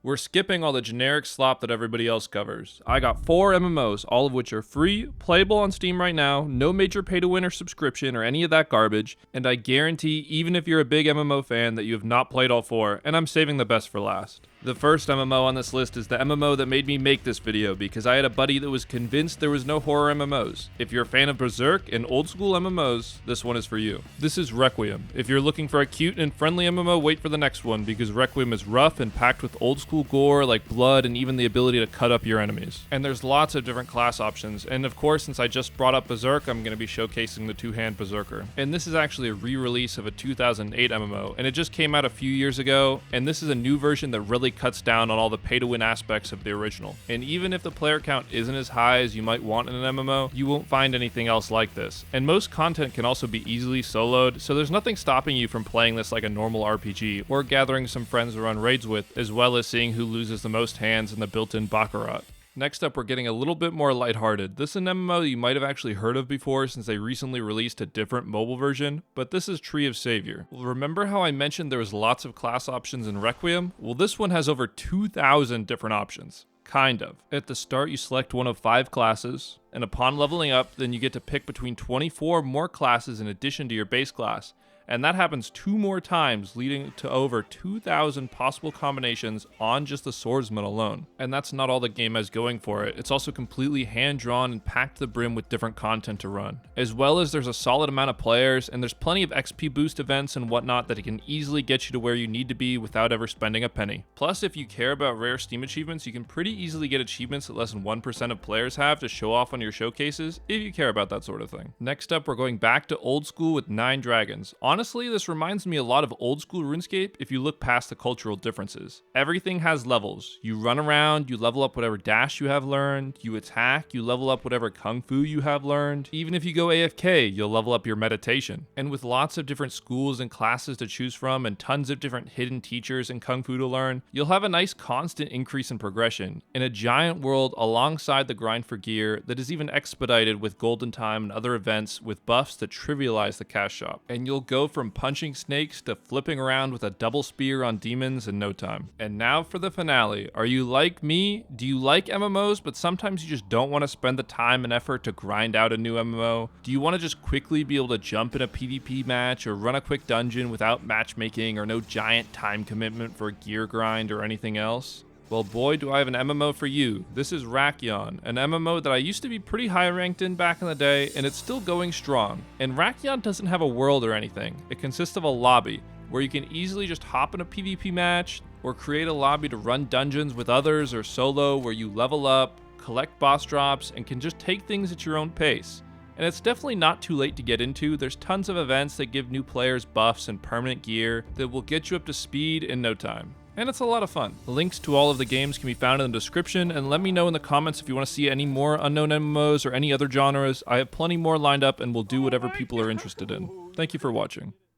We're skipping all the generic slop that everybody else covers. I got 4 MMOs, all of which are free, playable on Steam right now, no major pay-to-win or subscription or any of that garbage, and I guarantee, even if you're a big MMO fan, that you have not played all 4, and I'm saving the best for last. The first MMO on this list is the MMO that made me make this video, because I had a buddy that was convinced there was no horror MMOs. If you're a fan of Berserk and old school MMOs, this one is for you. This is Requiem. If you're looking for a cute and friendly MMO, wait for the next one, because Requiem is rough and packed with old school gore like blood and even the ability to cut up your enemies. And there's lots of different class options, and of course, since I just brought up Berserk, I'm going to be showcasing the two-hand Berserker. And this is actually a re-release of a 2008 MMO, and it just came out a few years ago, and this is a new version that really cuts down on all the pay-to-win aspects of the original. And even if the player count isn't as high as you might want in an MMO, you won't find anything else like this. And most content can also be easily soloed, so there's nothing stopping you from playing this like a normal RPG, or gathering some friends to run raids with, as well as seeing who loses the most hands in the built-in Baccarat. Next up, we're getting a little bit more lighthearted. This is an MMO that you might have actually heard of before since they recently released a different mobile version, but this is Tree of Savior. Remember how I mentioned there was lots of class options in Requiem? Well, this one has over 2,000 different options. Kind of. At the start, you select one of 5 classes, and upon leveling up, then you get to pick between 24 more classes in addition to your base class. And that happens 2 more times, leading to over 2,000 possible combinations on just the swordsman alone. And that's not all the game has going for it. It's also completely hand-drawn and packed to the brim with different content to run. As well as there's a solid amount of players, and there's plenty of XP boost events and whatnot that can easily get you to where you need to be without ever spending a penny. Plus, if you care about rare Steam achievements, you can pretty easily get achievements that less than 1% of players have to show off on your showcases, if you care about that sort of thing. Next up, we're going back to old school with 9 Dragons. Honestly, this reminds me a lot of old school RuneScape if you look past the cultural differences. Everything has levels. You run around, you level up whatever dash you have learned, you attack, you level up whatever kung fu you have learned. Even if you go AFK, you'll level up your meditation. And with lots of different schools and classes to choose from and tons of different hidden teachers and kung fu to learn, you'll have a nice constant increase in progression in a giant world alongside the grind for gear that is even expedited with golden time and other events with buffs that trivialize the cash shop. And you'll go from punching snakes to flipping around with a double spear on demons in no time. And now for the finale. Are you like me? Do you like MMOs, but sometimes you just don't want to spend the time and effort to grind out a new MMO? Do you want to just quickly be able to jump in a PvP match or run a quick dungeon without matchmaking or no giant time commitment for a gear grind or anything else? Well, boy, do I have an MMO for you. This is Rakion, an MMO that I used to be pretty high ranked in back in the day, and it's still going strong. And Rakion doesn't have a world or anything. It consists of a lobby, where you can easily just hop in a PvP match, or create a lobby to run dungeons with others or solo where you level up, collect boss drops, and can just take things at your own pace. And it's definitely not too late to get into. There's tons of events that give new players buffs and permanent gear that will get you up to speed in no time. And it's a lot of fun. Links to all of the games can be found in the description, and let me know in the comments if you want to see any more unknown MMOs or any other genres. I have plenty more lined up and will do whatever people are interested in. Thank you for watching.